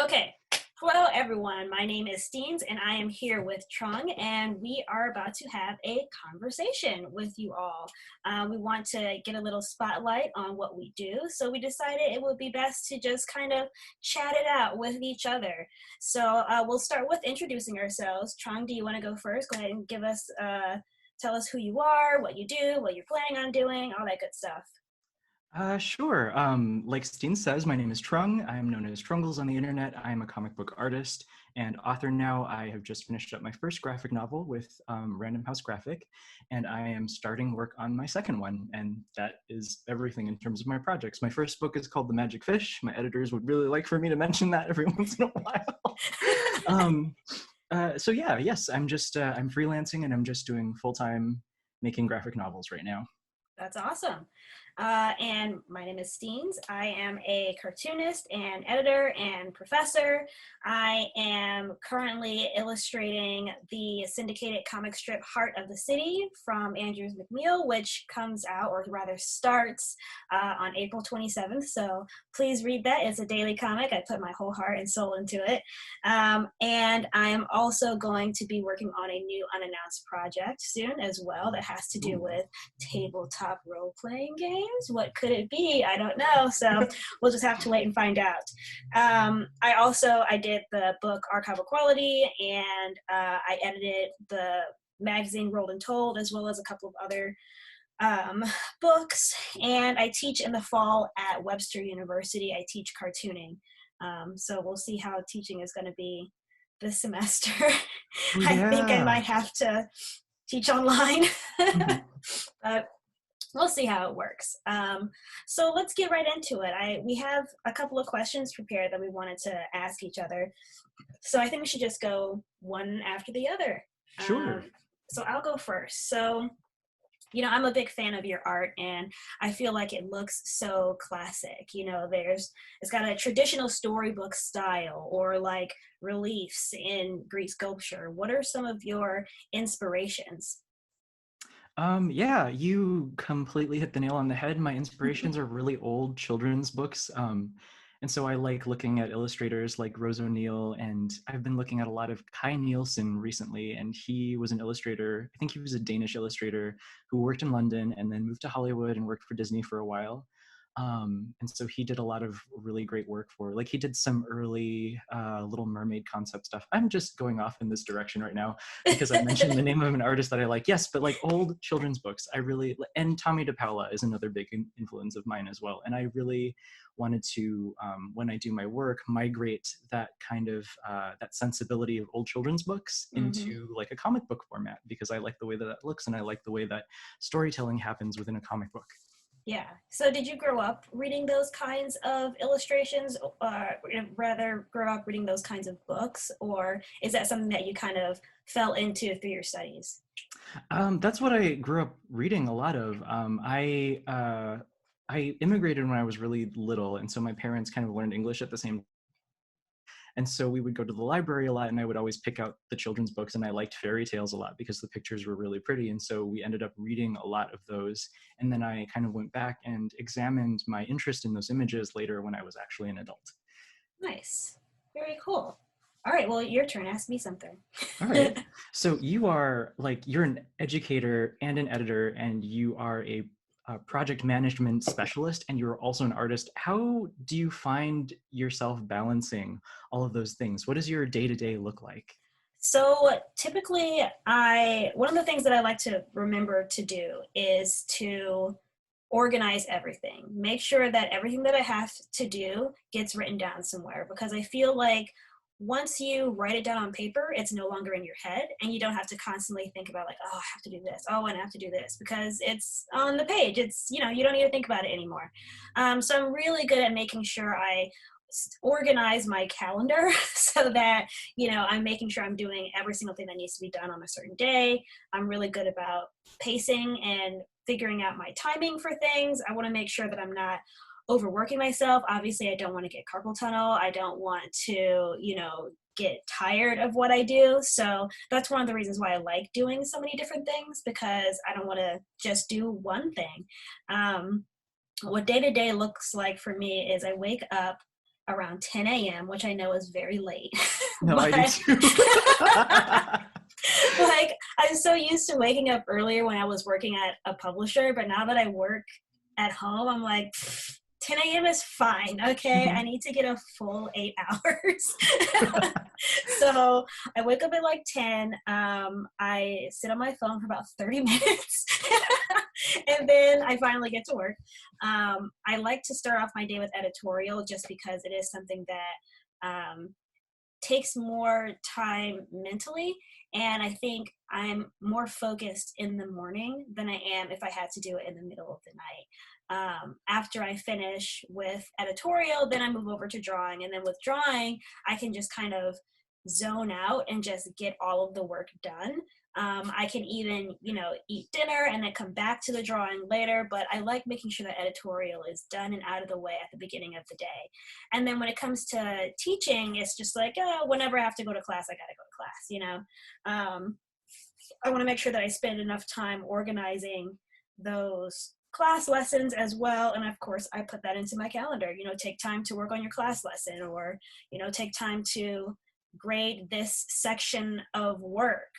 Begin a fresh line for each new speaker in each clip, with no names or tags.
Okay, hello everyone. My name is Steenz and I am here with Trung, and we are about to have a conversation with you all. We want to get a little spotlight on what we do, so we decided it would be best to just kind of chat it out with each other. So we'll start with introducing ourselves. Trung, do you want to go first? Go ahead and tell us who you are, what you do, what you're planning on doing, all that good stuff.
Sure. Like Steen says, my name is Trung. I'm known as Trungles on the internet. I'm a comic book artist and author now. I have just finished up my first graphic novel with Random House Graphic, and I am starting work on my second one, and that is everything in terms of my projects. My first book is called The Magic Fish. My editors would really like for me to mention that every once in a while. So yeah, yes, I'm freelancing and I'm just doing full-time making graphic novels right now.
That's awesome. And my name is Steenz. I am a cartoonist and editor and professor. I am currently illustrating the syndicated comic strip Heart of the City from Andrews McMeel, which comes out, or rather starts, on April 27th. So please read that. It's a daily comic. I put my whole heart and soul into it. And I am also going to be working on a new unannounced project soon as well that has to do with tabletop role-playing games. What could it be? I don't know. So we'll just have to wait and find out. I did the book Archival Quality, and I edited the magazine Rolled and Told, as well as a couple of other books. And I teach in the fall at Webster University. I teach cartooning. So we'll see how teaching is going to be this semester.
Yeah.
I think I might have to teach online. But we'll see how it works. So let's get right into it. We have a couple of questions prepared that we wanted to ask each other. So I think we should just go one after the other.
Sure.
So I'll go first. So, I'm a big fan of your art, and I feel like it looks so classic. It's got a traditional storybook style, or like reliefs in Greek sculpture. What are some of your inspirations?
Yeah, you completely hit the nail on the head. My inspirations are really old children's books. And so I like looking at illustrators like Rose O'Neill, and I've been looking at a lot of Kai Nielsen recently, and he was an illustrator. I think he was a Danish illustrator who worked in London and then moved to Hollywood and worked for Disney for a while. And so he did a lot of really great work he did some early Little Mermaid concept stuff. I'm just going off in this direction right now because I mentioned the name of an artist that I like. Yes, but like old children's books, and Tommy DePaola is another big influence of mine as well. And I really wanted to, when I do my work, migrate that kind of, that sensibility of old children's books into like a comic book format, because I like the way that looks, and I like the way that storytelling happens within a comic book.
Yeah. So did you grow up reading those kinds of illustrations, rather grow up reading those kinds of books, or is that something that you kind of fell into through your studies?
That's what I grew up reading a lot of. I immigrated when I was really little, and so my parents kind of learned English at the same time. And so we would go to the library a lot, and I would always pick out the children's books, and I liked fairy tales a lot because the pictures were really pretty. And so we ended up reading a lot of those. And then I kind of went back and examined my interest in those images later when I was actually an adult.
Nice. Very cool. All right, well, your turn. Ask me something.
All right. So you're an educator and an editor, and you are a project management specialist, and you're also an artist. How do you find yourself balancing all of those things? What does your day-to-day look like?
So typically, one of the things that I like to remember to do is to organize everything. Make sure that everything that I have to do gets written down somewhere, because I feel like once you write it down on paper, it's no longer in your head, and you don't have to constantly think about like, oh, I have to do this. Oh, and I have to do this, because it's on the page. It's, you don't need to think about it anymore. So I'm really good at making sure I organize my calendar so that, I'm making sure I'm doing every single thing that needs to be done on a certain day. I'm really good about pacing and figuring out my timing for things. I want to make sure that I'm not overworking myself. Obviously, I don't want to get carpal tunnel. I don't want to, get tired of what I do. So that's one of the reasons why I like doing so many different things, because I don't want to just do one thing. What day-to-day looks like for me is I wake up, around 10 a.m., which I know is very late.
No, I do too.
Like, I'm so used to waking up earlier when I was working at a publisher, but now that I work at home, I'm like, 10 a.m. is fine. Okay, I need to get a full 8 hours. So I wake up at like 10. I sit on my phone for about 30 minutes. And then I finally get to work. I like to start off my day with editorial just because it is something that takes more time mentally. And I think I'm more focused in the morning than I am if I had to do it in the middle of the night. After I finish with editorial, then I move over to drawing. And then with drawing, I can just kind of zone out and just get all of the work done. I can even, eat dinner and then come back to the drawing later, but I like making sure that editorial is done and out of the way at the beginning of the day. And then when it comes to teaching, it's just like, whenever I have to go to class, I gotta go to class, I wanna make sure that I spend enough time organizing those class lessons as well. And of course, I put that into my calendar, take time to work on your class lesson, or, take time to grade this section of work,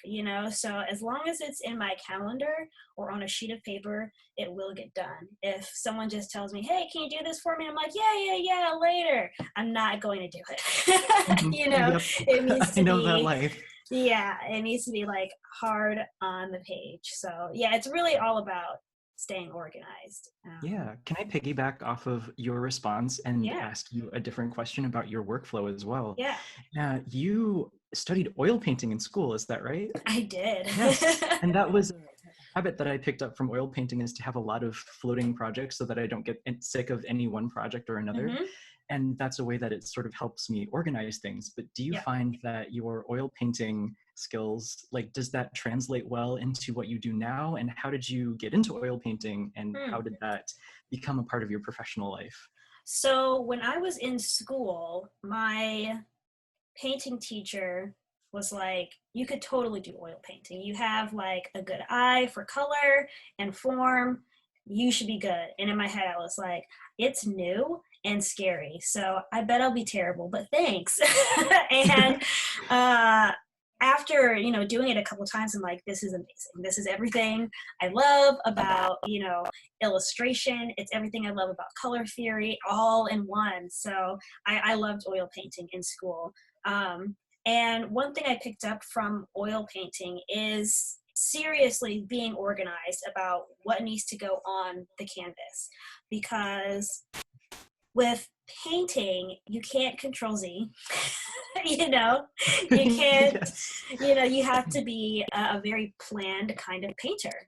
so as long as it's in my calendar or on a sheet of paper, it will get done. If someone just tells me, hey, can you do this for me? I'm like, yeah, later. I'm not going to do it.
Yep.
It needs to
I know
be,
that life.
yeah, it needs to be like hard on the page. So yeah, it's really all about staying organized.
Yeah. Can I piggyback off of your response and
Yeah.
ask you a different question about your workflow as well?
Yeah,
You studied oil painting in school, is that right?
I did.
Yes. And that was a habit that I picked up from oil painting, is to have a lot of floating projects so that I don't get sick of any one project or another.
Mhm.
And that's a way that it sort of helps me organize things. But do you
Yeah.
find that your oil painting skills, like, does that translate well into what you do now? And how did you get into oil painting, and how did that become a part of your professional life?
So when I was in school, my painting teacher was like, you could totally do oil painting. You have like a good eye for color and form. You should be good. And in my head, I was like, it's new and scary, so I bet I'll be terrible, but thanks. And after, doing it a couple times, I'm like, this is amazing. This is everything I love about, illustration. It's everything I love about color theory, all in one. So I loved oil painting in school. And one thing I picked up from oil painting is seriously being organized about what needs to go on the canvas. Because with painting, you can't control Z. You can't,
Yes.
you have to be a very planned kind of painter.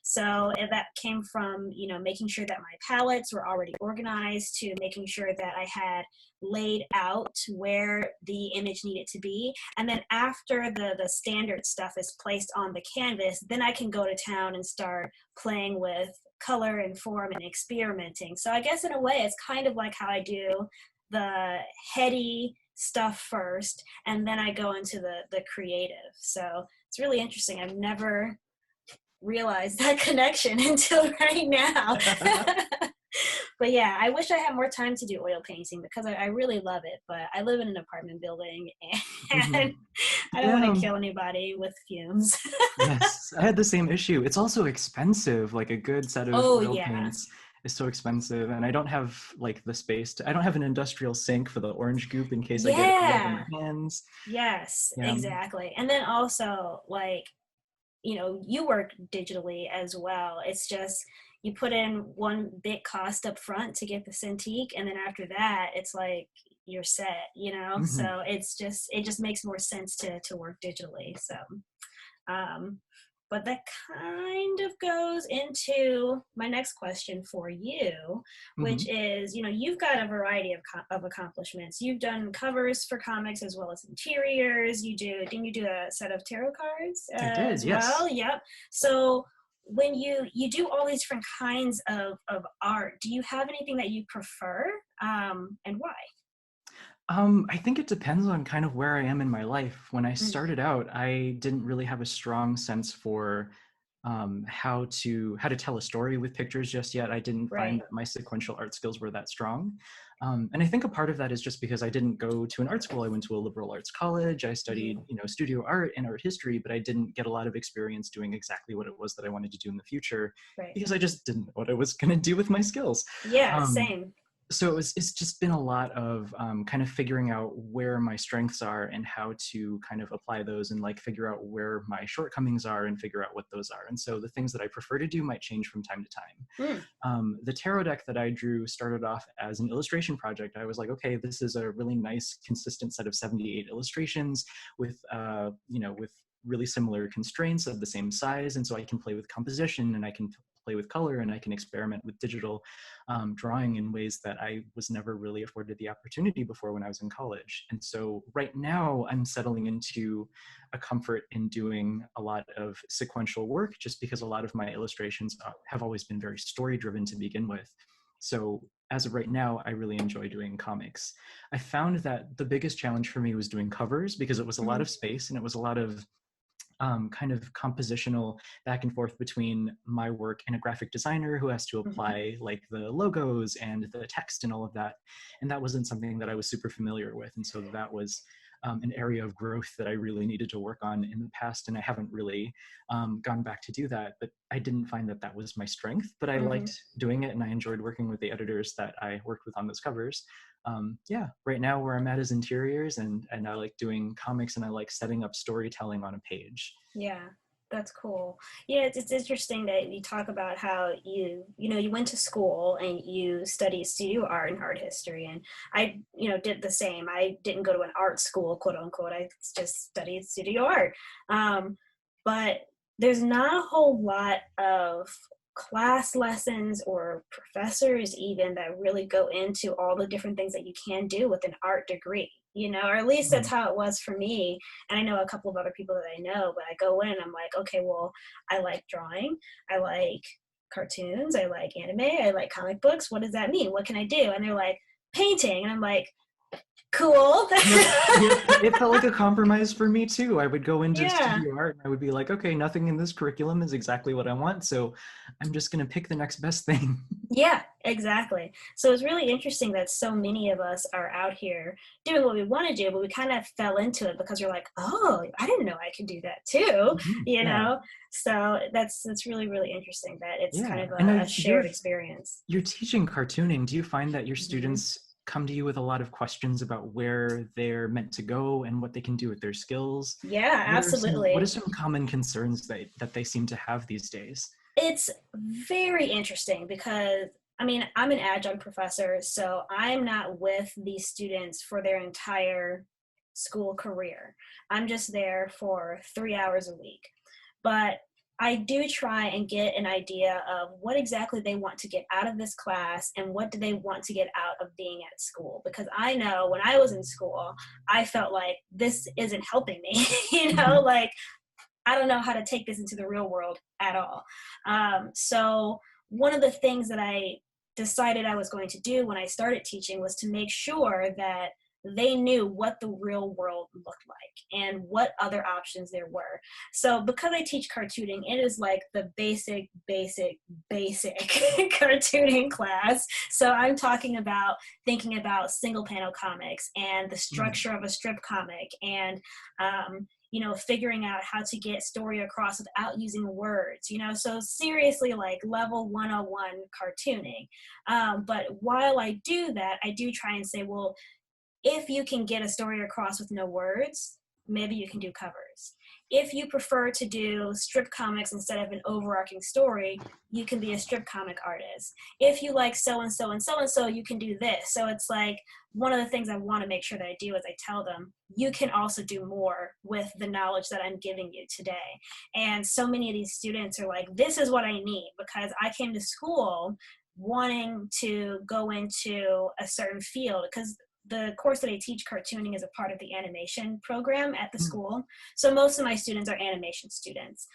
So that came from, making sure that my palettes were already organized, to making sure that I had laid out where the image needed to be. And then after the standard stuff is placed on the canvas, then I can go to town and start playing with color and form and experimenting. So I guess in a way, it's kind of like how I do the heady stuff first, and then I go into the creative. So it's really interesting. I've never realized that connection until right now. But yeah, I wish I had more time to do oil painting, because I really love it, but I live in an apartment building, and I don't want to kill anybody with fumes.
Yes, I had the same issue. It's also expensive. Like, a good set of oil paints is so expensive, and I don't have like the space I don't have an industrial sink for the orange goop in case I get red in my hands.
Yes,
Yeah.
exactly. And then also, like, you work digitally as well. It's just, you put in one big cost up front to get the Cintiq, and then after that, it's like you're set, So it just makes more sense to work digitally. So, but that kind of goes into my next question for you, which is, you've got a variety of accomplishments. You've done covers for comics as well as interiors. Didn't you do a set of tarot cards
I did,
as
yes.
well? Yep. So when you do all these different kinds of art, do you have anything that you prefer, and why?
I think it depends on kind of where I am in my life. When I started out, I didn't really have a strong sense for how to tell a story with pictures just yet. I didn't find
Right.
that my sequential art skills were that strong. And I think a part of that is just because I didn't go to an art school. I went to a liberal arts college. I studied,
Mhm.
studio art and art history, but I didn't get a lot of experience doing exactly what it was that I wanted to do in the future
Right.
because I just didn't know what I was going to do with my skills.
Yeah,
Um,
same.
so it's just been a lot of kind of figuring out where my strengths are and how to kind of apply those and like figure out where my shortcomings are and figure out what those are. And so the things that I prefer to do might change from time to time.
Mm.
The tarot deck that I drew started off as an illustration project. I was like, okay, this is a really nice, consistent set of 78 illustrations with, with really similar constraints of the same size. And so I can play with composition and I can play with color and I can experiment with digital drawing in ways that I was never really afforded the opportunity before when I was in college. And so right now I'm settling into a comfort in doing a lot of sequential work just because a lot of my illustrations have always been very story driven to begin with. So as of right now, I really enjoy doing comics. I found that the biggest challenge for me was doing covers because it was a lot
Mhm.
of space and it was a lot of kind of compositional back and forth between my work and a graphic designer who has to
Mhm.
apply like the logos and the text and all of that. And that wasn't something that I was super familiar with. And so that was an area of growth that I really needed to work on in the past. And I haven't really gone back to do that, but I didn't find that that was my strength, but I liked
Mhm.
doing it and I enjoyed working with the editors that I worked with on those covers. Yeah, right now where I'm at is interiors and I like doing comics and I like setting up storytelling on a page.
Yeah, that's cool. Yeah, it's interesting that you talk about how you went to school and you studied studio art and art history, and I, did the same. I didn't go to an art school, quote unquote. I just studied studio art. But there's not a whole lot of class lessons or professors even that really go into all the different things that you can do with an art degree, or at least that's
Mhm.
how it was for me. And I know a couple of other people that I know, but I go in and I'm like, okay, well, I like drawing, I like cartoons, I like anime, I like comic books. What does that mean? What can I do? And they're like, painting. And I'm like, cool.
Yep, yep. It felt like a compromise for me too. I would go into
Yeah.
studio art and I would be like, okay, nothing in this curriculum is exactly what I want, so I'm just gonna pick the next best thing.
Yeah, exactly. So it's really interesting that so many of us are out here doing what we want to do, but we kind of fell into it because we're like, oh, I didn't know I could do that too,
Mhm.
you
Yeah,
know? So that's really, really interesting that it's kind
yeah.
of
And
a shared experience.
you're teaching cartooning. Do you find that your
Mhm.
students come to you with a lot of questions about where they're meant to go and what they can do with their skills?
Yeah,
What are
absolutely.
some common concerns that they seem to have these days?
It's very interesting because I mean, I'm an adjunct professor, so I'm not with these students for their entire school career. I'm just there for 3 hours a week. But I do try and get an idea of what exactly they want to get out of this class and what do they want to get out of being at school. Because I know when I was in school, I felt like this isn't helping me,
Mhm.
like I don't know how to take this into the real world at all. So one of the things that I decided I was going to do when I started teaching was to make sure that they knew what the real world looked like and what other options there were. So because I teach cartooning, it is like the basic cartooning class. So I'm talking about thinking about single panel comics and the
Mhm.
structure of a strip comic and figuring out how to get story across without using words, so seriously like level 101 cartooning. But while I do that, I do try and say, well, if you can get a story across with no words, maybe you can do covers. If you prefer to do strip comics instead of an overarching story, you can be a strip comic artist. If you like so and so and so and so, you can do this. So it's like one of the things I want to make sure that I do is I tell them, you can also do more with the knowledge that I'm giving you today. And so many of these students are like, this is what I need because I came to school wanting to go into a certain field because the course that I teach, cartooning, is a part of the animation program at the
Mhm.
school. So most of my students are animation students.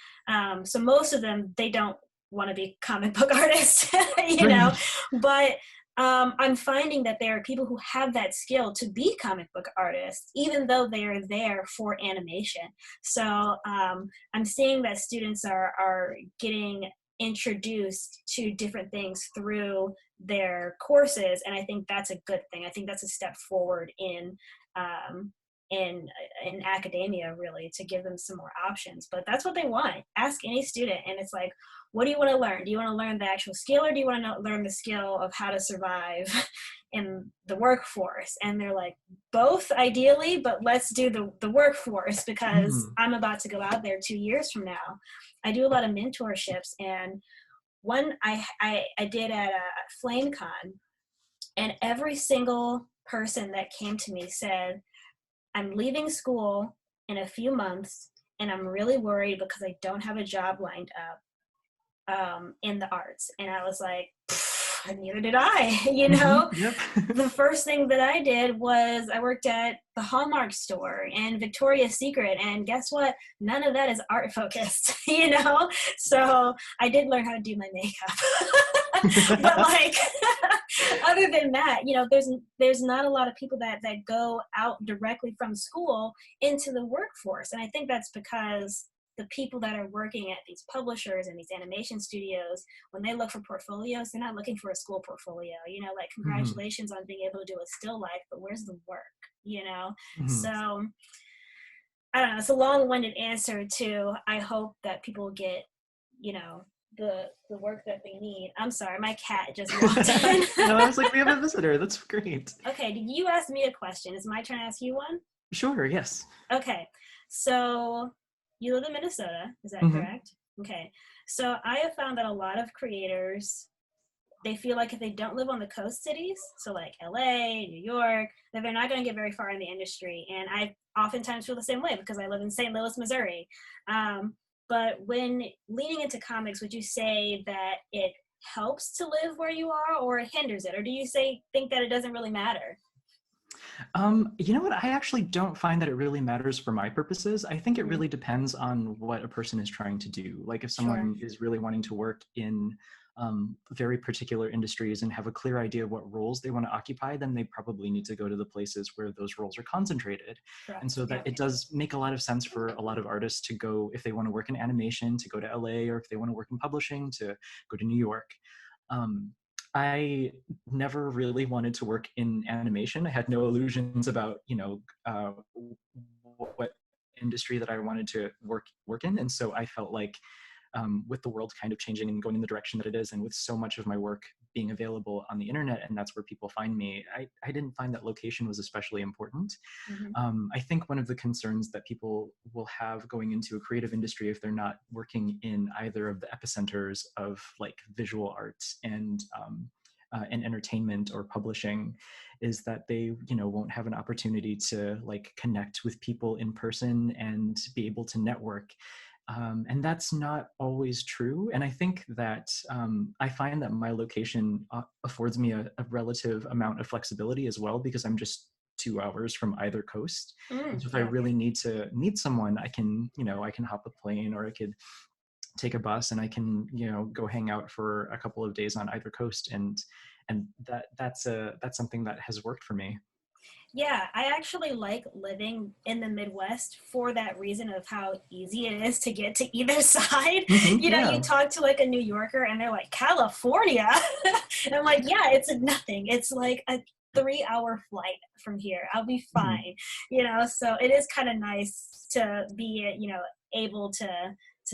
So most of them, they don't want to be comic book artists, you know,
Right.
but I'm finding that there are people who have that skill to be comic book artists, even though they are there for animation. So I'm seeing that students are getting introduced to different things through their courses, and I think that's a good thing. I think that's a step forward um, in academia, really, to give them some more options. But that's what they want. Ask any student, and it's like, what do you want to learn? Do you want to learn the actual skill, or do you want to learn the skill of how to survive in the workforce? And they're like, both ideally, but let's do the workforce, because I'm about to go out there 2 years from now. I do a lot of mentorships, and one I did at a FlameCon, and every single person that came to me said, I'm leaving school in a few months, and I'm really worried because I don't have a job lined up in the arts. And I was like, neither did I, you know?
Yep.
The first thing that I did was I worked at the Hallmark store and Victoria's Secret, and guess what? None of that is art focused, you know? So I did learn how to do my makeup. But like, other than that, you know, there's not a lot of people that go out directly from school into the workforce. And I think that's because the people that are working at these publishers and these animation studios, when they look for portfolios, they're not looking for a school portfolio, you know, like, congratulations on being able to do a still life, but where's the work, you know? So I don't know, it's a long-winded answer to, I hope that people get, you know, the work that they need. I'm sorry, my cat just walked in.
No, I was like, we have a visitor. That's great.
Okay, did you ask me a question? Is it my turn to ask you one?
Sure, yes.
Okay, so you live in Minnesota, is that correct? Okay, so I have found that a lot of creators, they feel like if they don't live on the coast cities, so like LA, New York, that they're not going to get very far in the industry. And I oftentimes feel the same way because I live in St. Louis, Missouri. But when leaning into comics, would you say that it helps to live where you are, or it hinders it? Or do you think that it doesn't really matter?
You know what? I actually don't find that it really matters for my purposes. I think it really depends on what a person is trying to do. Like if someone is really wanting to work in very particular industries and have a clear idea of what roles they want to occupy, then they probably need to go to the places where those roles are concentrated.
Correct.
And so that it does make a lot of sense for a lot of artists to go, if they want to work in animation, to go to LA, or if they want to work in publishing, to go to New York. I never really wanted to work in animation. I had no illusions about, you know, what industry that I wanted to work in. And so I felt like with the world kind of changing and going in the direction that it is, and with so much of my work being available on the internet, and that's where people find me, I didn't find that location was especially important. I think one of the concerns that people will have going into a creative industry, if they're not working in either of the epicenters of like visual arts and entertainment or publishing, is that they, you know, won't have an opportunity to like connect with people in person and be able to network. And that's not always true. And I think that I find that my location affords me a relative amount of flexibility as well, because I'm just 2 hours from either coast. And so if I really need to meet someone, I can, you know, I can hop a plane, or I could take a bus, and I can, you know, go hang out for a couple of days on either coast. And that's something that has worked for me.
Yeah, I actually like living in the Midwest for that reason of how easy it is to get to either side. You know, you talk to like a New Yorker and they're like, California? And I'm like, yeah, it's nothing. It's like a 3-hour flight from here. I'll be fine. You know, so it is kind of nice to be, you know, able to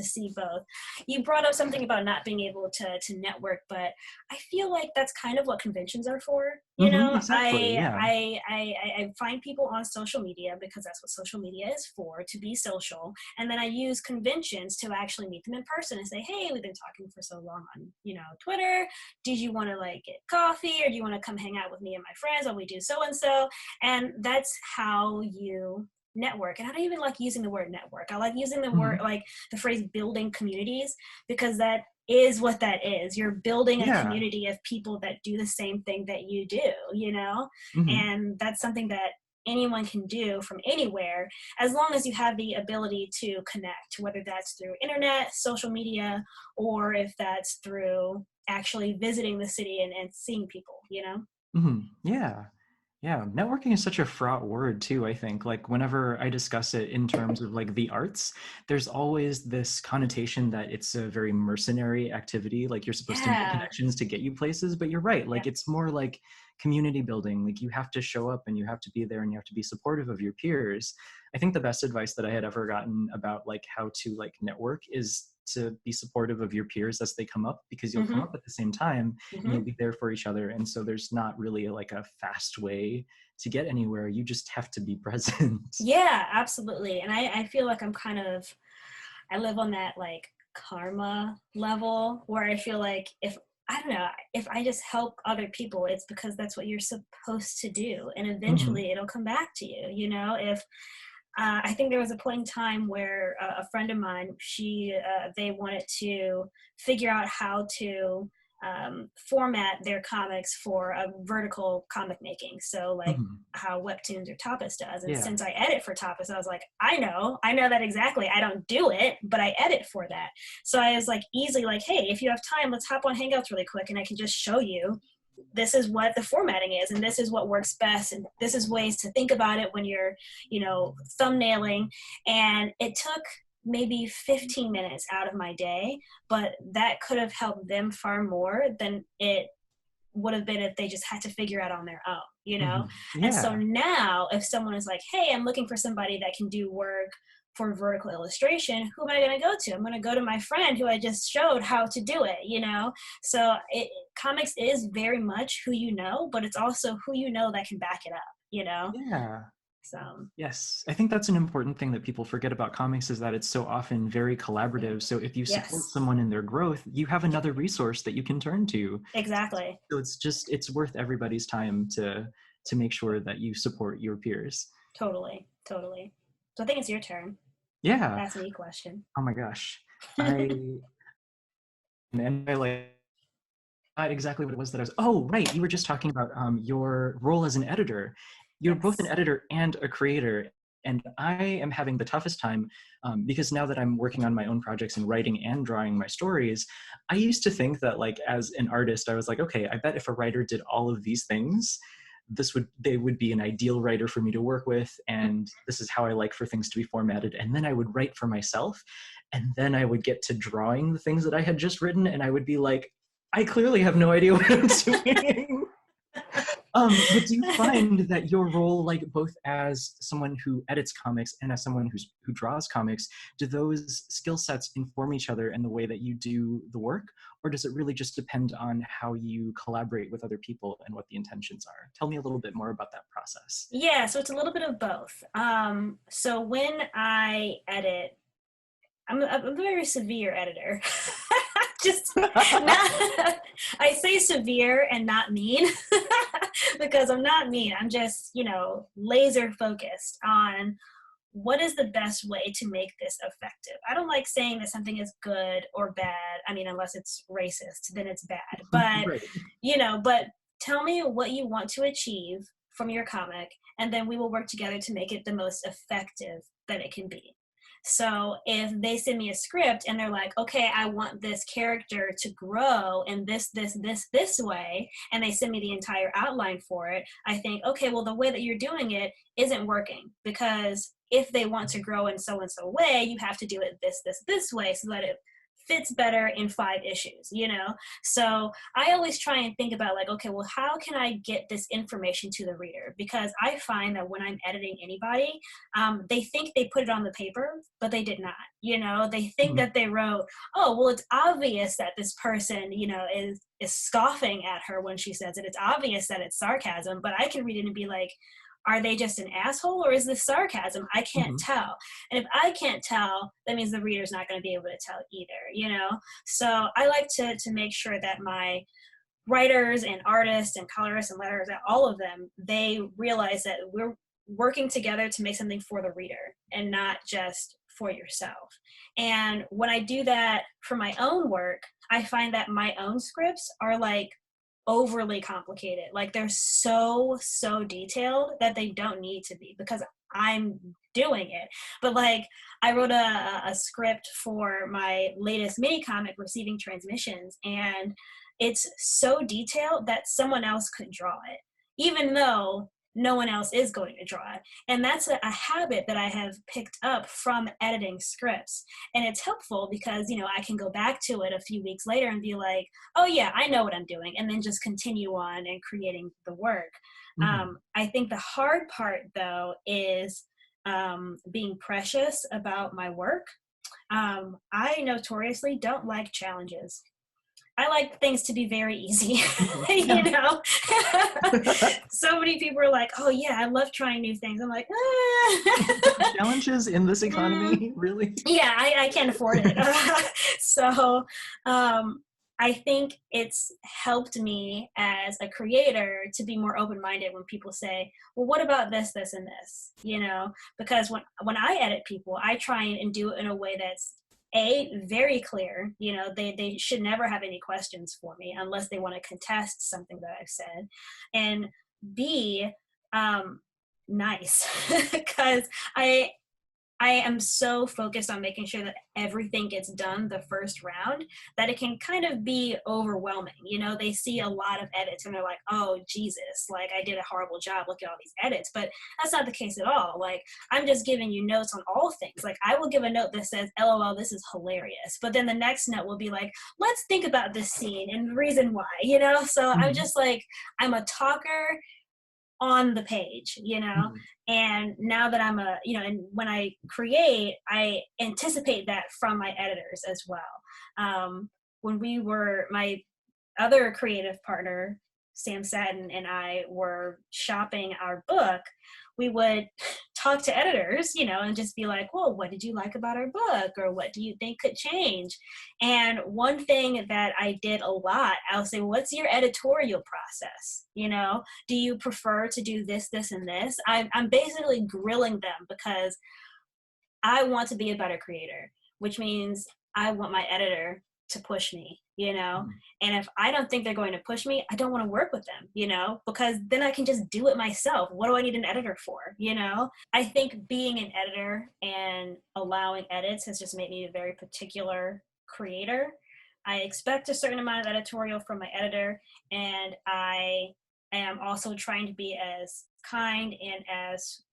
see both. You brought up something about not being able to network, but I feel like that's kind of what conventions are for. You know,
exactly,
I find people on social media because that's what social media is for, to be social. And then I use conventions to actually meet them in person and say, hey, we've been talking for so long on, you know, Twitter. Did you want to like get coffee, or do you want to come hang out with me and my friends while we do so-and-so? And that's how you network. And I don't even like using the word network. I like using the word, like the phrase building communities, because that is what that is. You're building a community of people that do the same thing that you do, you know? And that's something that anyone can do from anywhere, as long as you have the ability to connect, whether that's through internet, social media, or if that's through actually visiting the city and seeing people, you know?
Yeah. Yeah, networking is such a fraught word too, I think. Like whenever I discuss it in terms of like the arts, there's always this connotation that it's a very mercenary activity, like you're supposed to make
Yeah.
connections to get you places, but you're right,
Yeah.
like it's more like community building. Like you have to show up and you have to be there and you have to be supportive of your peers. I think the best advice that I had ever gotten about like how to like network is to be supportive of your peers as they come up, because you'll come
Mm-hmm.
up at the same time and you'll
Mm-hmm.
be there for each other. And so there's not really like a fast way to get anywhere. You just have to be present.
Yeah, absolutely. And I feel like I live on that like karma level where I feel like if, I don't know, if I just help other people, it's because that's what you're supposed to do. And
Mhm.
eventually it'll come back to you, you know? If I think there was a point in time where a friend of mine, they wanted to figure out how to format their comics for a vertical comic making. So like
Mhm.
how Webtoons or Tapas does. And
Yeah.
since I edit for Tapas, I was like, I know that exactly. I don't do it, but I edit for that. So I was like easily like, hey, if you have time, let's hop on Hangouts really quick and I can just show you this is what the formatting is and this is what works best and this is ways to think about it when you're, you know, thumbnailing. And it took maybe 15 minutes out of my day, but that could have helped them far more than it would have been if they just had to figure out on their own, you know?
Mhm.
And so
Yeah.
now if someone is like, hey, I'm looking for somebody that can do work for vertical illustration, who am I going to go to? I'm going to go to my friend who I just showed how to do it, you know? So comics is very much who you know, but it's also who you know that can back it up, you know?
Yeah.
So
Yes, I think that's an important thing that people forget about comics, is that it's so often very collaborative. So if you support
yes,
someone in their growth, you have another resource that you can turn to.
exactly.
So it's worth everybody's time to make sure that you support your peers.
Totally, totally. So I think it's your turn.
Yeah.
Ask me a question.
Oh my gosh. I and I like not exactly what it was that I was. Oh, right. You were just talking about your role as an editor. You're both an
Yes.
editor and a creator. And I am having the toughest time because now that I'm working on my own projects and writing and drawing my stories, I used to think that like as an artist, I was like, okay, I bet if a writer did all of these things, they would be an ideal writer for me to work with. And this is how I like for things to be formatted. And then I would write for myself. And then I would get to drawing the things that I had just written. And I would be like, I clearly have no idea what I'm doing. But do you find that your role, like both as someone who edits comics and as someone who draws comics, do those skill sets inform each other in the way that you do the work? Or does it really just depend on how you collaborate with other people and what the intentions are? Tell me a little bit more about that process.
Yeah, so it's a little bit of both. So when I edit, I'm a very severe editor. Just not, I say severe and not mean because I'm not mean. I'm just, you know, laser focused on what is the best way to make this effective. I don't like saying that something is good or bad. I mean, unless it's racist, then it's bad. But,
Right.
you know, but tell me what you want to achieve from your comic, and then we will work together to make it the most effective that it can be. So if they send me a script and they're like, okay, I want this character to grow in this way, and they send me the entire outline for it, I think, okay, well, the way that you're doing it isn't working, because if they want to grow in so and so way, you have to do it this way so that it fits better in 5 issues, you know? So I always try and think about like, okay, well, how can I get this information to the reader? Because I find that when I'm editing anybody, they think they put it on the paper, but they did not, you know? They think
Mhm.
that they wrote, oh, well, it's obvious that this person, you know, is scoffing at her when she says it. It's obvious that it's sarcasm, but I can read it and be like, are they just an asshole or is this sarcasm? I can't
Mhm.
tell. And if I can't tell, that means the reader's not going to be able to tell either, you know? So I like to make sure that my writers and artists and colorists and letters, all of them, they realize that we're working together to make something for the reader and not just for yourself. And when I do that for my own work, I find that my own scripts are like overly complicated. Like they're so detailed that they don't need to be, because I'm doing it. But like I wrote a script for my latest mini comic, Receiving Transmissions, and it's so detailed that someone else could draw it, even though no one else is going to draw it. And that's a habit that I have picked up from editing scripts. And it's helpful because, you know, I can go back to it a few weeks later and be like, oh yeah, I know what I'm doing, and then just continue on and creating the work. I think the hard part though is being precious about my work. I notoriously don't like challenges. I like things to be very easy, you know? So many people are like, oh yeah, I love trying new things. I'm like,
Challenges in this economy, really?
yeah, I can't afford it. So I think it's helped me as a creator to be more open-minded when people say, well, what about this, this, and this, you know? Because when I edit people, I try and do it in a way that's very clear. You know, they should never have any questions for me unless they want to contest something that I've said. And B, nice, because I am so focused on making sure that everything gets done the first round that it can kind of be overwhelming. You know, they see a lot of edits and they're like, oh, Jesus, like I did a horrible job. Look at all these edits. But that's not the case at all. Like, I'm just giving you notes on all things. Like, I will give a note that says, LOL, this is hilarious. But then the next note will be like, let's think about this scene and the reason why, you know? So I'm just like, I'm a talker on the page, you know? And now that I'm and when I create, I anticipate that from my editors as well. When my other creative partner, Sam Satin, and I were shopping our book, we would talk to editors, you know, and just be like, well, what did you like about our book? Or what do you think could change? And one thing that I did a lot, I'll say, what's your editorial process? You know, do you prefer to do this, this, and this? I'm basically grilling them because I want to be a better creator, which means I want my editor to push me, you know? And if I don't think they're going to push me, I don't want to work with them, you know, because then I can just do it myself. What do I need an editor for, you know? I think being an editor and allowing edits has just made me a very particular creator. I expect a certain amount of editorial from my editor, and I am also trying to be as kind and as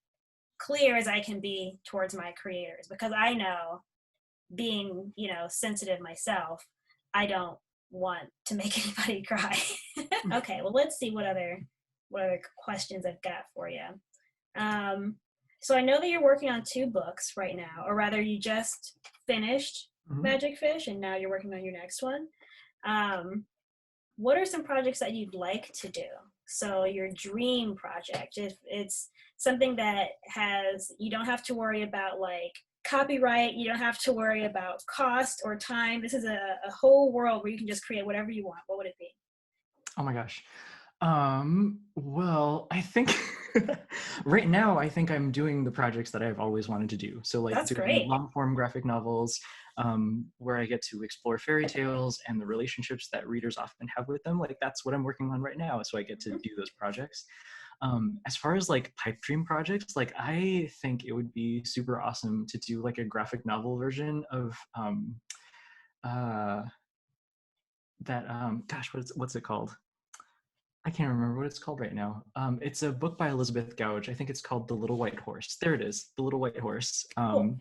clear as I can be towards my creators, because I know, being, you know, sensitive myself, I don't want to make anybody cry. Okay, well, let's see what other questions I've got for you. So I know that you're working on 2 books right now, or rather you just finished Magic Fish and now you're working on your next one. What are some projects that you'd like to do? So your dream project, if it's something that you don't have to worry about like copyright, you don't have to worry about cost or time. This is a whole world where you can just create whatever you want. What would it be?
Oh my gosh. Well, I think right now, I think I'm doing the projects that I've always wanted to do. So like
That's
doing
great.
long form graphic novels, where I get to explore fairy tales and the relationships that readers often have with them. Like that's what I'm working on right now. So I get to do those projects. As far as like pipe dream projects, like I think it would be super awesome to do like a graphic novel version of gosh, what's it called? I can't remember what it's called right now. It's a book by Elizabeth Gouge. I think it's called The Little White Horse. There it is, The Little White Horse.
Cool.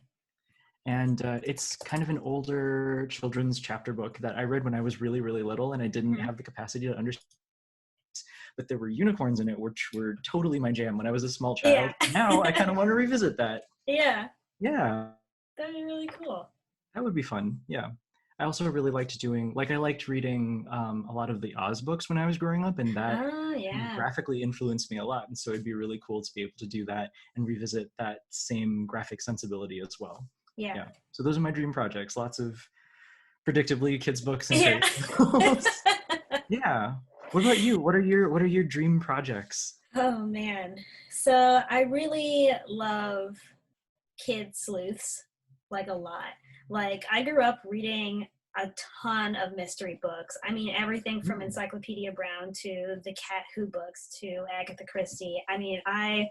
And it's kind of an older children's chapter book that I read when I was really, really little, and I didn't have the capacity to understand. But there were unicorns in it, which were totally my jam when I was a small child.
Yeah.
Now I kind of want to revisit that.
Yeah.
Yeah.
That'd be really cool.
That would be fun. Yeah. I also really liked I liked reading a lot of the Oz books when I was growing up, and that graphically influenced me a lot. And so it'd be really cool to be able to do that and revisit that same graphic sensibility as well. Yeah. So those are my dream projects. Lots of predictably kids books and fairy tales. Yeah. What about you? What are your dream projects?
Oh man. So I really love kid sleuths, like a lot. Like I grew up reading a ton of mystery books. I mean, everything from
Mm.
Encyclopedia Brown to the Cat Who books to Agatha Christie. I mean, I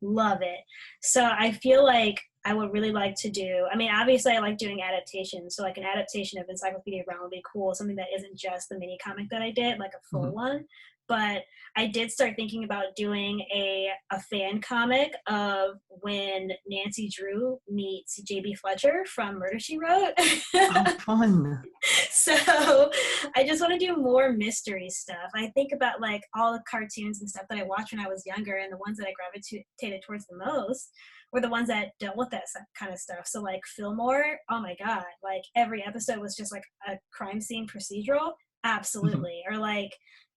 love it. So I feel like I would really like to do, I mean, obviously I like doing adaptations. So like an adaptation of Encyclopedia Brown would be cool. Something that isn't just the mini comic that I did, like a full
Mhm.
one. But I did start thinking about doing a fan comic of when Nancy Drew meets J.B. Fletcher from Murder, She Wrote.
Oh, fun.
So I just want to do more mystery stuff. I think about like all the cartoons and stuff that I watched when I was younger, and the ones that I gravitated towards the most were the ones that dealt with that kind of stuff. So like Fillmore, oh my God, like every episode was just like a crime scene procedural.
Mhm.
Absolutely. Or like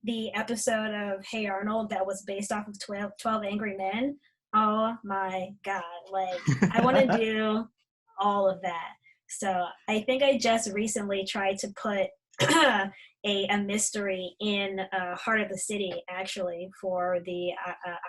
the episode of Hey Arnold that was based off of 12 Angry Men. Oh my God. Like I want to do all of that. So I think I just recently tried to put a mystery in Heart of the City, actually, for the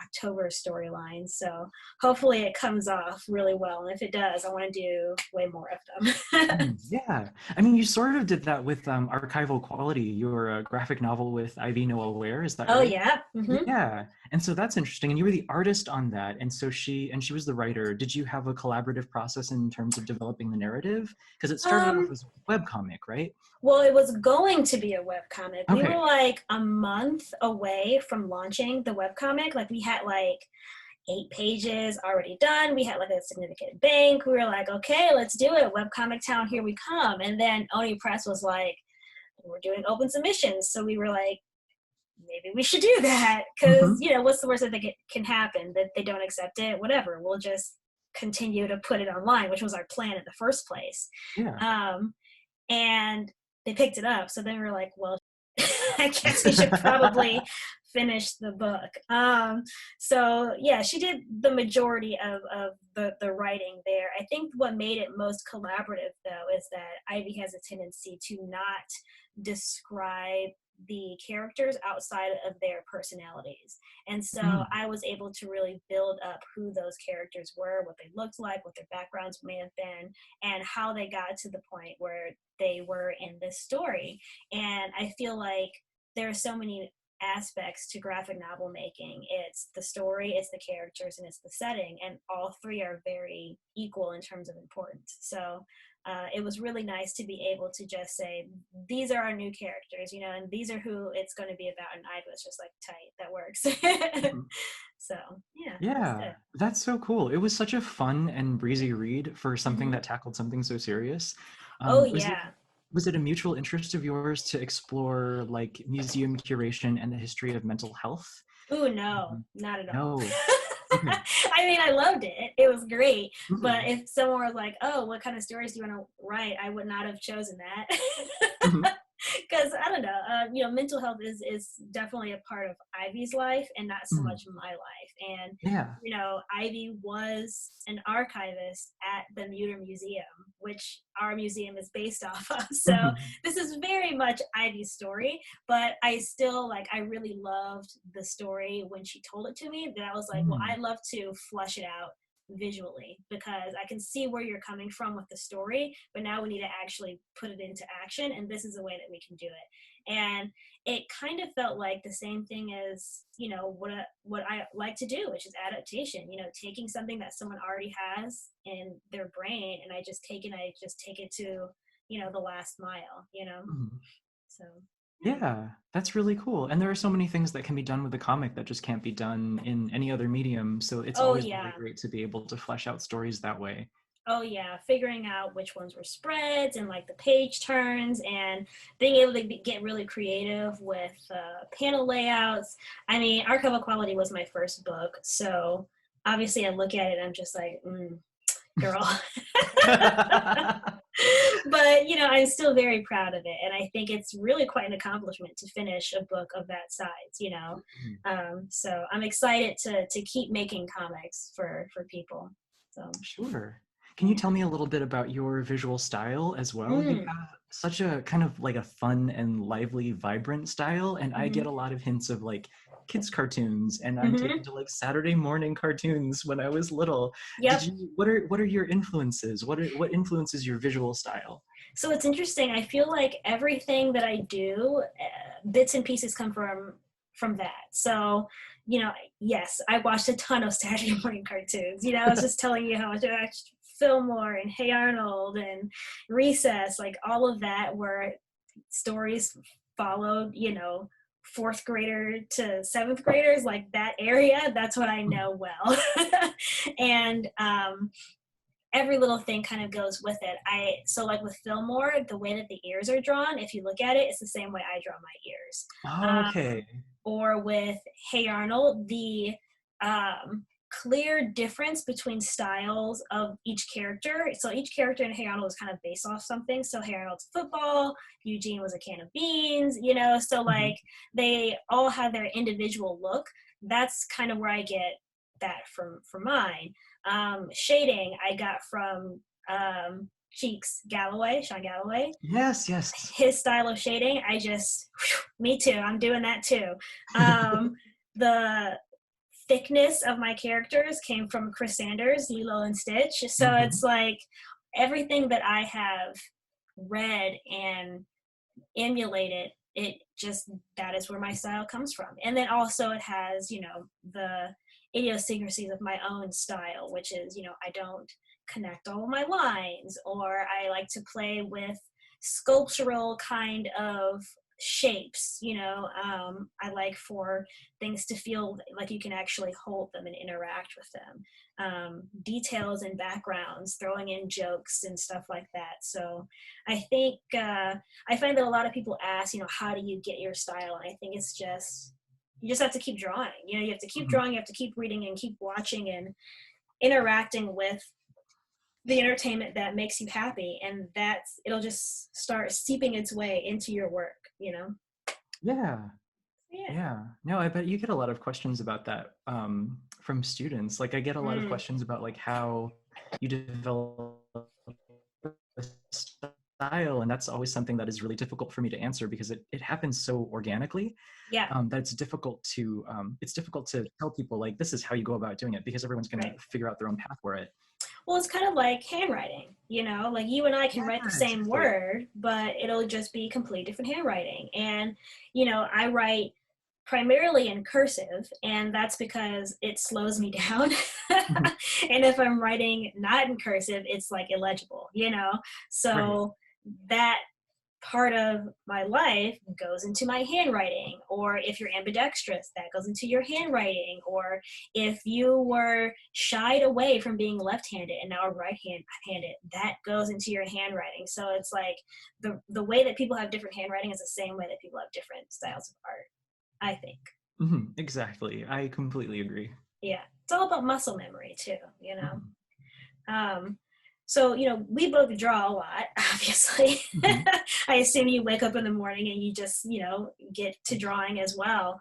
October storyline. So hopefully it comes off really well. And if it does, I want to do way more of them.
Yeah, I mean, you sort of did that with Archival Quality, your graphic novel with Ivy Noel Ware, is that
Oh,
right?
yeah.
Yeah, and so that's interesting. And you were the artist on that, and so she was the writer. Did you have a collaborative process in terms of developing the narrative? Because it started off
Um,
as a webcomic, right?
well, it was going to be a webcomic. We were
Okay.
like a month away from launching the webcomic. Like we had like 8 pages already done. We had like a significant bank. We were like, okay, let's do it. Webcomic Town, here we come. And then Oni Press was like, we're doing open submissions. So we were like, maybe we should do that. Because,
Hmm.
you know, what's the worst that can happen? That they don't accept it? Whatever. We'll just continue to put it online, which was our plan in the first place.
Yeah.
Um, and they picked it up. So then we were like, well, I guess we should probably finish the book. So yeah, she did the majority of the writing there. I think what made it most collaborative though is that Ivy has a tendency to not describe the characters outside of their personalities. And so
Mm.
I was able to really build up who those characters were, what they looked like, what their backgrounds may have been, and how they got to the point where they were in this story. And I feel like there are so many aspects to graphic novel making. It's the story, it's the characters, and it's the setting, and all three are very equal in terms of importance. So it was really nice to be able to just say, these are our new characters, you know, and these are who it's going to be about. And I was just like, tight, that works.
Mhm.
So yeah, that's
Yeah,
it.
that's so cool. It was such a fun and breezy read for something
Hmm.
that tackled something so serious.
Oh
Was it
yeah.
a mutual interest of yours to explore like museum curation and the history of mental health?
Ooh, no,
Mhm.
not at all.
No. Okay.
I mean, I loved it. It was great. But
Mhm.
if someone was like, oh, what kind of stories do you want to write? I would not have chosen that.
Mhm.
Because I don't know, you know, mental health is definitely a part of Ivy's life and not so
Mhm.
much my life. And
Yeah.
you know, Ivy was an archivist at the Muter Museum, which our museum is based off of. So
Mhm.
this is very much Ivy's story, but I still like, I really loved the story when she told it to me. That I was like, well,
Mm.
I'd love to flush it out visually because I can see where you're coming from with the story, but now we need to actually put it into action, and this is a way that we can do it. And it kind of felt like the same thing as, you know, what I like to do, which is adaptation. You know, taking something that someone already has in their brain, and I just take it to, you know, the last mile. You know,
Mhm.
so yeah.
Yeah, that's really cool. And there are so many things that can be done with a comic that just can't be done in any other medium. So it's
Oh
always really
yeah.
great to be able to flesh out stories that way.
Oh yeah, figuring out which ones were spreads and like the page turns and being able to get really creative with panel layouts. I mean, Archival Quality was my first book, so obviously I look at it and I'm just like, girl. But you know, I'm still very proud of it, and I think it's really quite an accomplishment to finish a book of that size. You know, so I'm excited to keep making comics for people. So
Sure. Can you
yeah.
tell me a little bit about your visual style as well? You
Mm.
have such a kind of like a fun and lively, vibrant style, and I get
Hmm.
a lot of hints of like kids cartoons, and I'm taken
Hmm.
to like Saturday morning cartoons when I was little. Did
Yep.
you what are your influences? What influences your visual style?
So it's interesting. I feel like everything that I do, bits and pieces come from that. So, you know, yes, I watched a ton of Saturday morning cartoons. You know, I was just telling you how much I watched Fillmore and Hey Arnold and Recess, like all of that, where stories followed, you know, fourth grader to seventh graders, like that area. That's what I know well. And every little thing kind of goes with it. So like with Fillmore, the way that the ears are drawn, if you look at it, it's the same way I draw my ears.
Okay.
Or with Hey Arnold, the clear difference between styles of each character. So each character in Hey Arnold was kind of based off something. So Hey Arnold's football, Eugene was a can of beans, you know, so like they all have their individual look. That's kind of where I get that from mine. Shading I got from Cheeks Galloway, Sean Galloway.
Yes, yes.
His style of shading, me too, I'm doing that too. The thickness of my characters came from Chris Sanders, Lilo and Stitch. So it's like everything that I have read and emulated, it just, that is where my style comes from. And then also it has, you know, the idiosyncrasies of my own style, which is, you know, I don't connect all of my lines, or I like to play with sculptural kind of shapes, you know. I like for things to feel like you can actually hold them and interact with them. Details and backgrounds, throwing in jokes and stuff like that. So I think I find that a lot of people ask, you know, how do you get your style? And I think it's just, you just have to keep drawing. You know, you have to keep drawing, you have to keep reading and keep watching and interacting with the entertainment that makes you happy, and it'll just start seeping its way into your work, you know.
Yeah. No, I bet you get a lot of questions about that from students. Like I get a lot of questions about like how you develop a style, and that's always something that is really difficult for me to answer because it happens so organically. That it's difficult to tell people like this is how you go about doing it, because everyone's going to figure out their own path for it.
Well, it's kind of like handwriting, you know, like you and I can write the same word, but it'll just be completely different handwriting. And, you know, I write primarily in cursive, and that's because it slows me down. And if I'm writing not in cursive, it's like illegible, you know? So that part of my life goes into my handwriting. Or if you're ambidextrous, that goes into your handwriting. Or if you were shied away from being left-handed and now are right-handed, that goes into your handwriting. So it's like the way that people have different handwriting is the same way that people have different styles of art, I think.
Exactly. I completely agree.
Yeah. It's all about muscle memory too, you know? So, you know, we both draw a lot, obviously. I assume you wake up in the morning and you just, you know, get to drawing as well.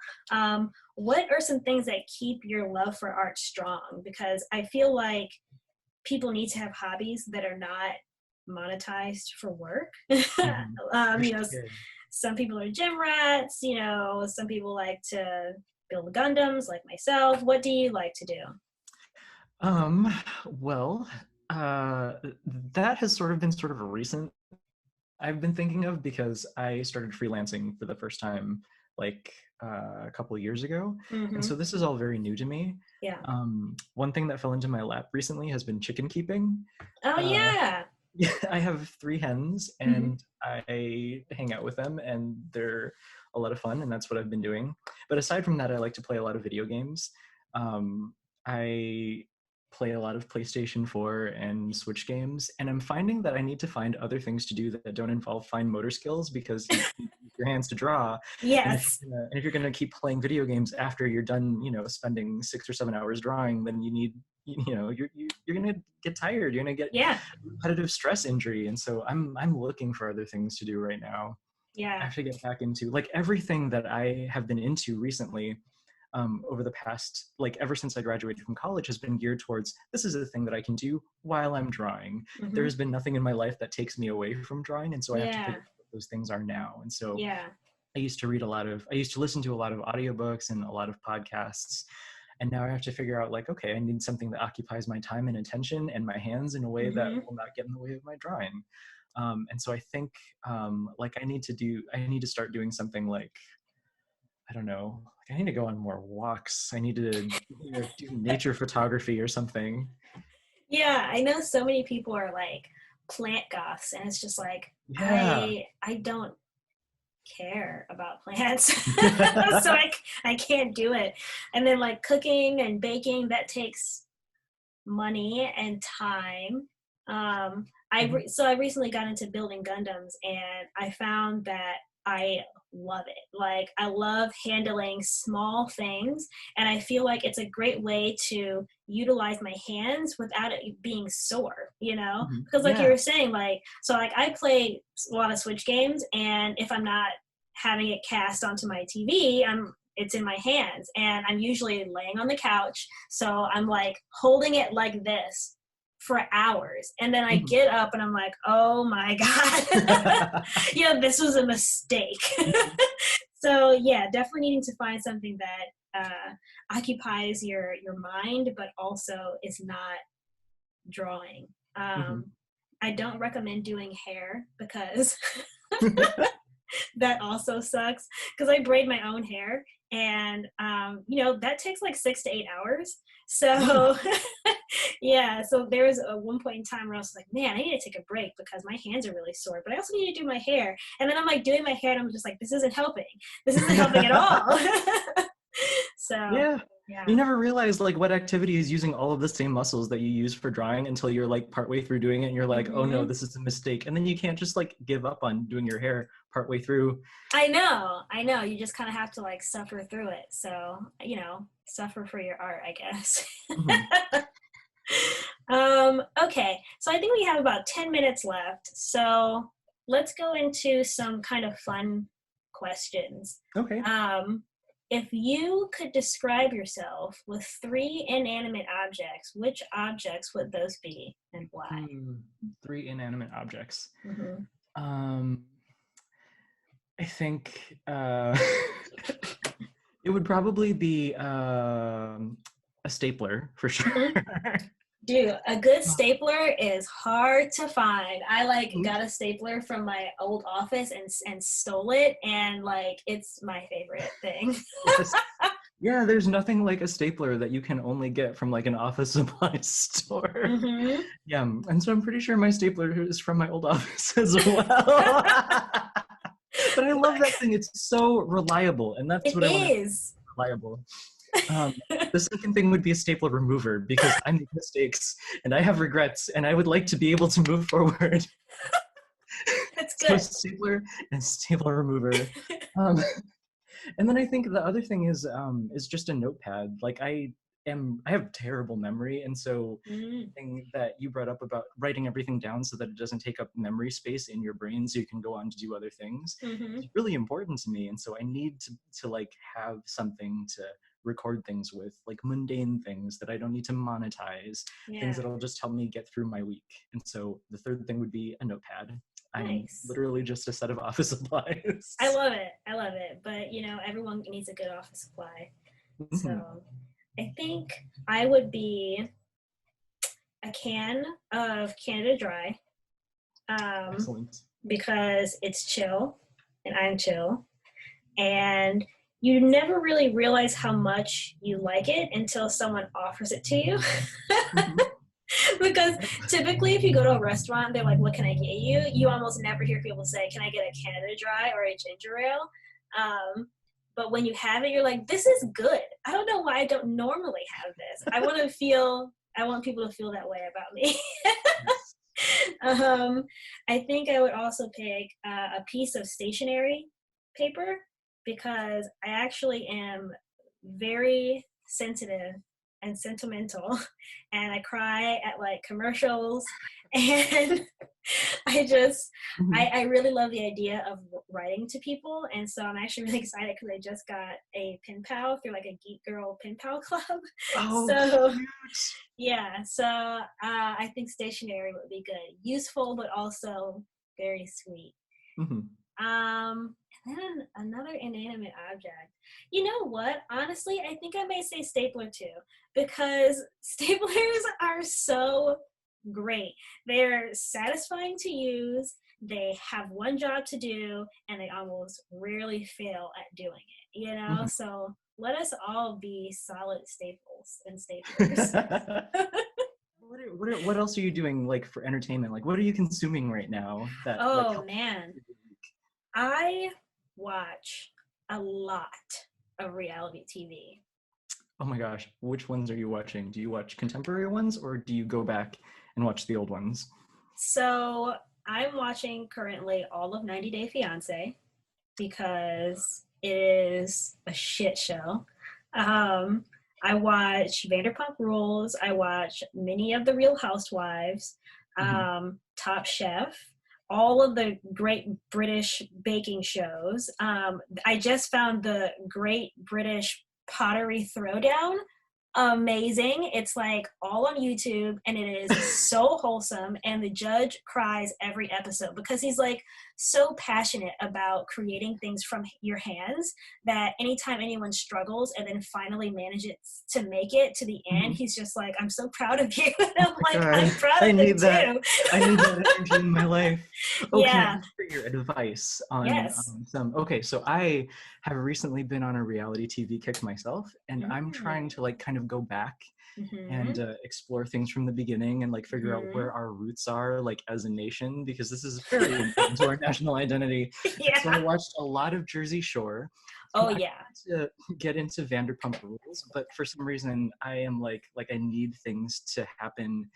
What are some things that keep your love for art strong? Because I feel like people need to have hobbies that are not monetized for work. You know, some people are gym rats, you know, some people like to build Gundams like myself. What do you like to do?
Well, that has sort of been a recent I've been thinking of, because I started freelancing for the first time like a couple of years ago. And so this is all very new to me. One thing that fell into my lap recently has been chicken keeping.
Yeah,
I have 3 hens and I hang out with them, and they're a lot of fun, and that's what I've been doing. But aside from that, I like to play a lot of video games. I play a lot of PlayStation 4 and Switch games, and I'm finding that I need to find other things to do that don't involve fine motor skills, because you use your hands to draw.
Yes.
And if you're going to keep playing video games after you're done, you know, spending 6 or 7 hours drawing, then you're going to get tired. You're going to get repetitive stress injury. And so I'm looking for other things to do right now. I have to get back into like everything that I have been into recently. Over the past, like ever since I graduated from college, has been geared towards, this is a thing that I can do while I'm drawing. There's been nothing in my life that takes me away from drawing, and so I have to figure out what those things are now. And so I used to listen to a lot of audiobooks and a lot of podcasts, and now I have to figure out like, okay, I need something that occupies my time and attention and my hands in a way that will not get in the way of my drawing. And so I think like I need to start doing something like, I don't know, like I need to go on more walks. I need to do nature photography or something.
Yeah, I know so many people are like plant goths, and it's just like
Yeah.
I don't care about plants, so I can't do it. And then like cooking and baking, that takes money and time. So I recently got into building Gundams, and I found that I love it. Like I love handling small things, and I feel like it's a great way to utilize my hands without it being sore, you know? Because like you
Yeah.
were saying, like, so like I play a lot of Switch games, and if I'm not having it cast onto my TV, it's in my hands, and I'm usually laying on the couch, so I'm like holding it like this for hours, and then I get up and I'm like, oh my god, yeah, this was a mistake. So yeah, definitely needing to find something that occupies your mind but also is not drawing. I don't recommend doing hair because that also sucks, because I braid my own hair, and that takes like 6 to 8 hours. So yeah, so there was a one point in time where I was like, man, I need to take a break because my hands are really sore, but I also need to do my hair. And then I'm like doing my hair, and I'm just like, this isn't helping at all. So
Yeah.
yeah.
You never realize like what activity is using all of the same muscles that you use for drawing until you're like partway through doing it and you're like, oh no, this is a mistake. And then you can't just like give up on doing your hair partway through.
I know. You just kind of have to like suffer through it. So, suffer for your art, I guess. Okay, so I think we have about 10 minutes left. So let's go into some kind of fun questions.
Okay.
If you could describe yourself with 3 inanimate objects, which objects would those be and why?
3 inanimate objects. I think it would probably be a stapler for sure.
Dude, a good stapler is hard to find. I got a stapler from my old office and stole it, and like it's my favorite thing.
Yes. Yeah, there's nothing like a stapler that you can only get from like an office supply store. Yeah, and so I'm pretty sure my stapler is from my old office as well. But I love that thing. It's so reliable, and that's what I want to be, reliable. The second thing would be a stapler remover, because I make mistakes and I have regrets and I would like to be able to move forward.
That's good.
So stapler and stapler remover. And then I think the other thing is just a notepad. Like I have terrible memory, and so the thing that you brought up about writing everything down so that it doesn't take up memory space in your brain so you can go on to do other things is really important to me. And so I need to like have something to record things with, like mundane things that I don't need to monetize, things that'll just help me get through my week. And so the third thing would be a notepad. I'm literally just a set of office supplies.
I love it. But everyone needs a good office supply. So I think I would be a can of Canada Dry.
Excellent.
Because it's chill and I'm chill. And you never really realize how much you like it until someone offers it to you. Because typically if you go to a restaurant, they're like, what can I get you? You almost never hear people say, can I get a Canada Dry or a ginger ale? But when you have it, you're like, this is good. I don't know why I don't normally have this. I want people to feel that way about me. I think I would also pick a piece of stationery paper, because I actually am very sensitive and sentimental, and I cry at like commercials, and I really love the idea of writing to people. And so I'm actually really excited because I just got a pen pal through like a Geek Girl pen pal club.
Oh,
so
cute.
Yeah, so I think stationery would be good, useful but also very sweet. And then another inanimate object. You know what? Honestly, I think I may say stapler too, because staplers are so great. They're satisfying to use. they have one job to do and they almost rarely fail at doing it, you know?
Mhm.
So let us all be solid staples and staplers.
What else are you doing like for entertainment? Like what are you consuming right now that like
Oh
helps
man,
you through the week?
I watch a lot of reality TV.
Oh my gosh, which ones are you watching? Do you watch contemporary ones or do you go back and watch the old ones?
So I'm watching currently all of 90 Day Fiance because it is a shit show. Um, I watch Vanderpump Rules. I watch many of the Real Housewives,
Mhm.
Top Chef, all of the great British baking shows. I just found the Great British Pottery Throwdown amazing. It's like all on YouTube and it is so wholesome. And the judge cries every episode because he's like so passionate about creating things from your hands that anytime anyone struggles and then finally manages to make it to the end,
Mhm.
he's just like, I'm so proud of you. And I'm like,
God,
I'm proud
I
of them
need that.
too.
I need that energy in my life. Oh, can I
Yeah.
ask for your advice on
Yes.
some? Okay, so I have recently been on a reality TV kick myself, and I'm trying
Mm.
to like kind of go back and
Mm-hmm.
explore things from the beginning and like figure out
Mm-hmm.
where our roots are like as a nation because this is very important to our national identity. And so I
Yeah.
watched a lot of Jersey Shore.
Oh
I
yeah.
tried to get into Vanderpump Rules, but for some reason I am like I need things to happen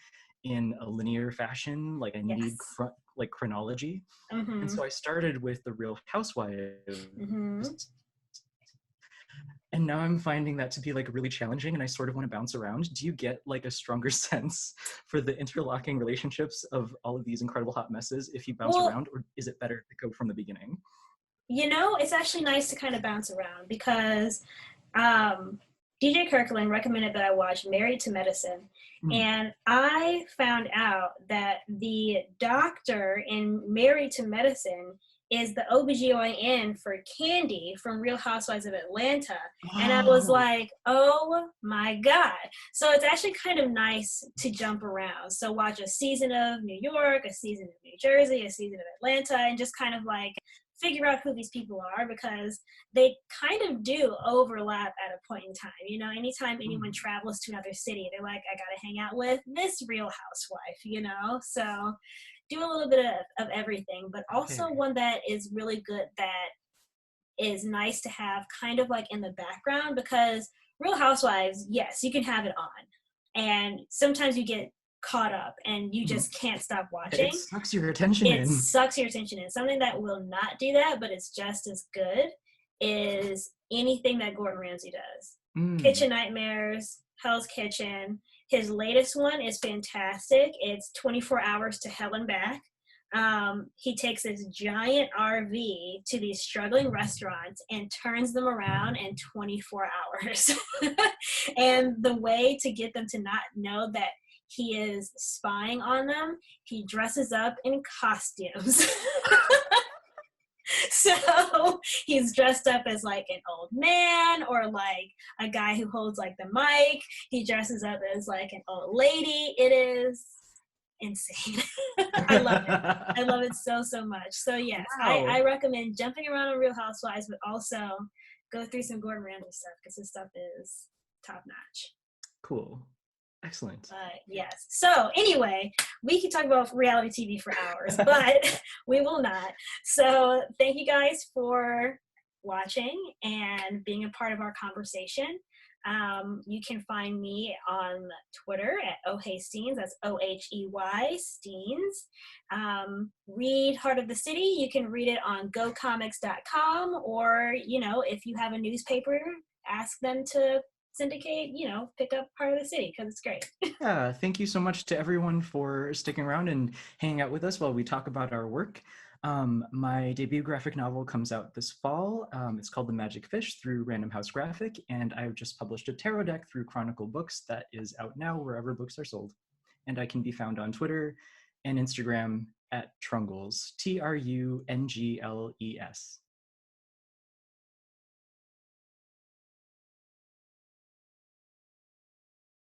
in a linear fashion. Like I need
Yes.
like chronology. And
Mm-hmm.
so I started with the Real Housewives,
Mm-hmm.
and now I'm finding that to be like really challenging and I sort of want to bounce around. Do you get like a stronger sense for the interlocking relationships of all of these incredible hot messes if you bounce
Well,
around, or is it better to go from the beginning?
you know, it's actually nice to kind of bounce around because um, DJ Kirkland recommended that I watch Married to Medicine.
Mm.
And I found out that the doctor in Married to Medicine is the OBGYN for Candy from Real Housewives of Atlanta. And I was
Oh,
like, oh my God. So it's actually kind of nice to jump around. So watch a season of New York, a season of New Jersey, a season of Atlanta, and just kind of like figure out who these people are because they kind of do overlap at a point in time. You know, anytime anyone
mm,
travels to another city, they're like, I gotta hang out with this Real Housewife, you know? So do a little bit of everything, but also
okay.
one that is really good that is nice to have kind of like in the background because Real Housewives, yes, you can have it on. And sometimes you get caught up and you
Mhm.
just can't stop
It
watching.
sucks your attention
It
in.
sucks your attention in. Something that will not do that, but it's just as good, is anything that Gordon Ramsay does.
Mm.
Kitchen Nightmares, Hell's Kitchen. His latest one is fantastic. It's 24 hours to hell and back. He takes this giant RV to these struggling restaurants and turns them around in 24 hours. And the way to get them to not know that he is spying on them, he dresses up in costumes. So he's dressed up as like an old man or like a guy who holds like the mic. He dresses up as like an old lady. It is insane. I love it. I love it so, so much. So yes, I
Wow.
recommend jumping around on Real Housewives, but also go through some Gordon Ramsay stuff because his stuff is top notch.
Cool. Excellent.
Yes. So anyway, we could talk about reality TV for hours, but we will not. So thank you guys for watching and being a part of our conversation. You can find me on Twitter at oheysteens. That's OHEY Steens. Read Heart of the City. You can read it on gocomics.com, or you know, if you have a newspaper, ask them to syndicate, you know, pick up Part of the City because it's great.
Yeah, thank you so much to everyone for sticking around and hanging out with us while we talk about our work. My debut graphic novel comes out this fall. It's called The Magic Fish through Random House Graphic, and I've just published a tarot deck through Chronicle Books that is out now wherever books are sold. And I can be found on Twitter and Instagram at Trungles, Trungles.